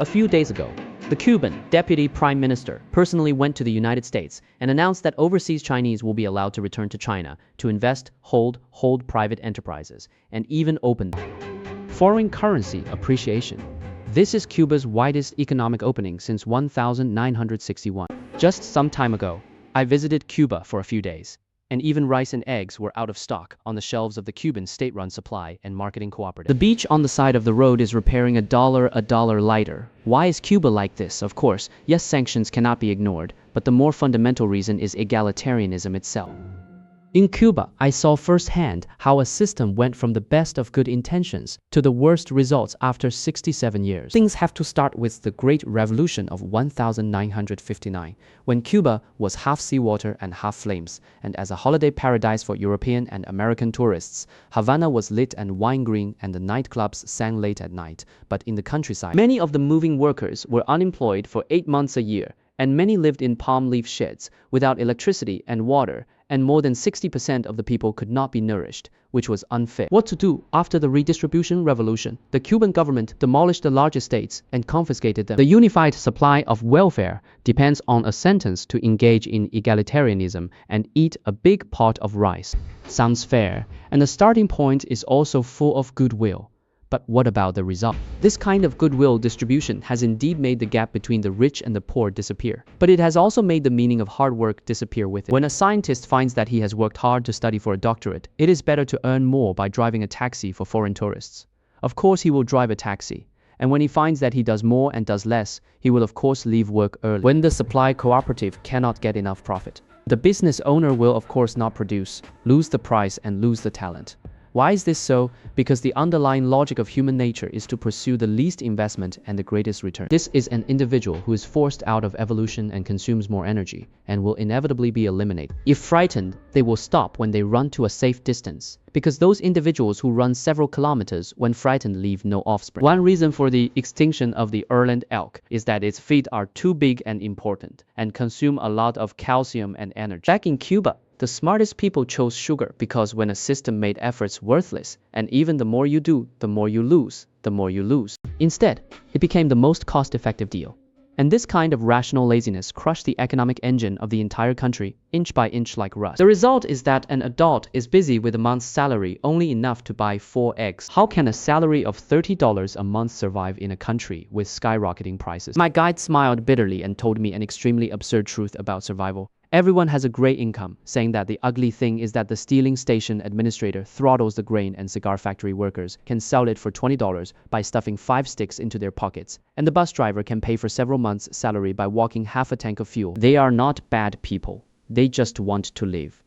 A few days ago, the Cuban deputy prime minister personally went to the United States and announced that overseas Chinese will be allowed to return to China to invest, hold private enterprises, and even open foreign currency appreciation. This is Cuba's widest economic opening since 1961. Just some time ago, I visited Cuba for a few days, and even rice and eggs were out of stock on the shelves of the Cuban state-run supply and marketing cooperative. The beach on the side of the road is repairing a dollar lighter. Why is Cuba like this? Of course, yes, sanctions cannot be ignored, but the more fundamental reason is egalitarianism itself. In Cuba, I saw firsthand how a system went from the best of good intentions to the worst results after 67 years. Things have to start with the Great Revolution of 1959, when Cuba was half seawater and half flames, and as a holiday paradise for European and American tourists, Havana was lit and wine green and the nightclubs sang late at night. But in the countryside, many of the moving workers were unemployed for 8 months a year, and many lived in palm leaf sheds without electricity and water, and more than 60% of the people could not be nourished, which was unfair. What to do? After the redistribution revolution, the Cuban government demolished the large estates and confiscated them. The unified supply of welfare depends on a sentence to engage in egalitarianism and eat a big pot of rice. Sounds fair, and the starting point is also full of goodwill. But what about the result? This kind of goodwill distribution has indeed made the gap between the rich and the poor disappear. But it has also made the meaning of hard work disappear with it. When a scientist finds that he has worked hard to study for a doctorate, it is better to earn more by driving a taxi for foreign tourists. Of course he will drive a taxi. And when he finds that he does more and does less, he will of course leave work early. When the supply cooperative cannot get enough profit, the business owner will of course not produce, lose the price and lose the talent. Why is this so? Because the underlying logic of human nature is to pursue the least investment and the greatest return. This is an individual who is forced out of evolution and consumes more energy and will inevitably be eliminated. If frightened, they will stop when they run to a safe distance, because those individuals who run several kilometers when frightened leave no offspring. One reason for the extinction of the earland elk is that its feet are too big and important and consume a lot of calcium and energy. Back in Cuba, the smartest people chose sugar because when a system made efforts worthless, and even the more you do, the more you lose, Instead, it became the most cost-effective deal. And this kind of rational laziness crushed the economic engine of the entire country, inch by inch like rust. The result is that an adult is busy with a month's salary only enough to buy 4 eggs. How can a salary of $30 a month survive in a country with skyrocketing prices? My guide smiled bitterly and told me an extremely absurd truth about survival. Everyone has a great income, saying that the ugly thing is that the stealing station administrator throttles the grain and cigar factory workers can sell it for $20 by stuffing 5 sticks into their pockets, and the bus driver can pay for several months' salary by walking half a tank of fuel. They are not bad people. They just want to live.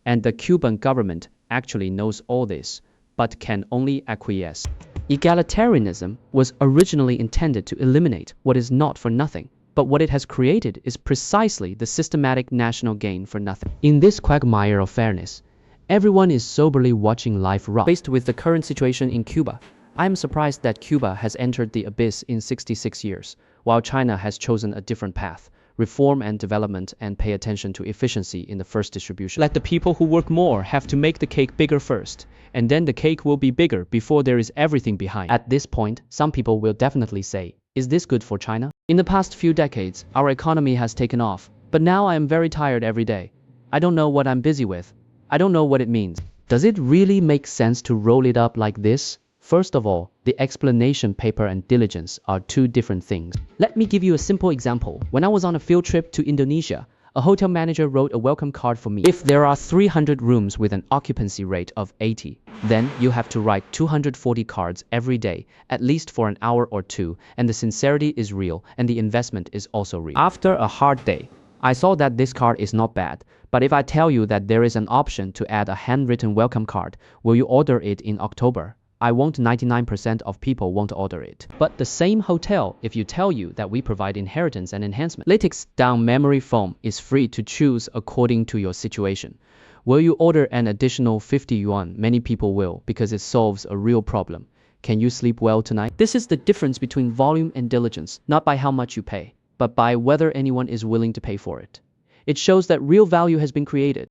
And the Cuban government actually knows all this, but can only acquiesce. Egalitarianism was originally intended to eliminate what is not for nothing. But what it has created is precisely the systematic national gain for nothing. In this quagmire of fairness, everyone is soberly watching life rot. Faced with the current situation in Cuba, I am surprised that Cuba has entered the abyss in 66 years, while China has chosen a different path, reform and development, and pay attention to efficiency in the first distribution. Let the people who work more have to make the cake bigger first, and then the cake will be bigger before there is everything behind. At this point, some people will definitely say, is this good for China? In the past few decades, our economy has taken off, but now I am very tired every day. I don't know what I'm busy with. I don't know what it means. Does it really make sense to roll it up like this? First of all, the explanation paper and diligence are 2 different things. Let me give you a simple example. When I was on a field trip to Indonesia, a hotel manager wrote a welcome card for me. If there are 300 rooms with an occupancy rate of 80, then you have to write 240 cards every day, at least for an hour or 2, and the sincerity is real, and the investment is also real. After a hard day, I saw that this card is not bad, but if I tell you that there is an option to add a handwritten welcome card, will you order it in October? I won't. 99% of people won't order it. But the same hotel, if you tell you that we provide inheritance and enhancement, latex down memory foam is free to choose according to your situation. Will you order an additional 50 yuan? Many people will, because it solves a real problem. Can you sleep well tonight? This is the difference between volume and diligence, not by how much you pay, but by whether anyone is willing to pay for it. It shows that real value has been created.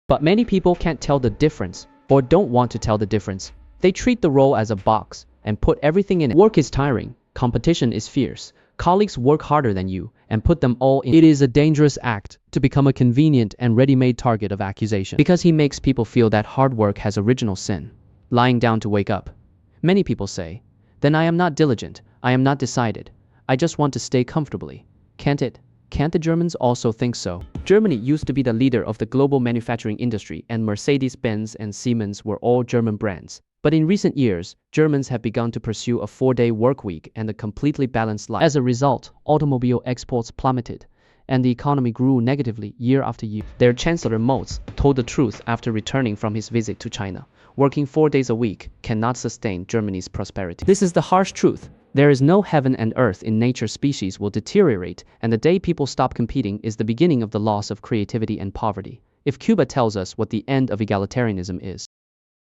But many people can't tell the difference, or don't want to tell the difference. They treat the role as a box and put everything in it. Work is tiring, competition is fierce, colleagues work harder than you and put them all in. It is a dangerous act to become a convenient and ready-made target of accusation. Because he makes people feel that hard work has original sin, lying down to wake up. Many people say, then I am not diligent, I am not decided, I just want to stay comfortably. Can't it? Can't the Germans also think so? Germany used to be the leader of the global manufacturing industry, and Mercedes-Benz and Siemens were all German brands. But in recent years, Germans have begun to pursue a 4-day work week and a completely balanced life. As a result, automobile exports plummeted, and the economy grew negatively year after year. Their Chancellor Moltz told the truth after returning from his visit to China. Working 4 days a week cannot sustain Germany's prosperity. This is the harsh truth. There is no heaven and earth in nature. Species will deteriorate, and the day people stop competing is the beginning of the loss of creativity and poverty. If Cuba tells us what the end of egalitarianism is,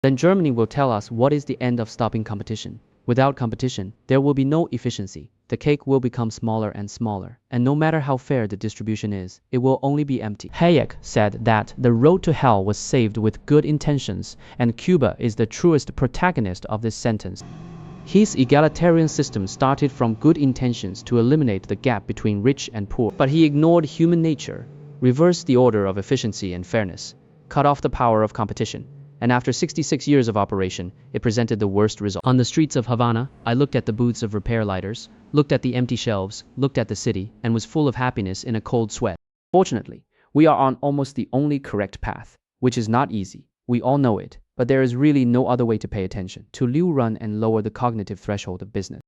then Germany will tell us what is the end of stopping competition. Without competition, there will be no efficiency. The cake will become smaller and smaller, and no matter how fair the distribution is, it will only be empty. Hayek said that the road to hell was saved with good intentions, and Cuba is the truest protagonist of this sentence. His egalitarian system started from good intentions to eliminate the gap between rich and poor. But he ignored human nature, reversed the order of efficiency and fairness, cut off the power of competition, and after 66 years of operation, it presented the worst result. On the streets of Havana, I looked at the booths of repair lighters, looked at the empty shelves, looked at the city, and was full of happiness in a cold sweat. Fortunately, we are on almost the only correct path, which is not easy. We all know it, but there is really no other way to pay attention, to run and lower the cognitive threshold of business.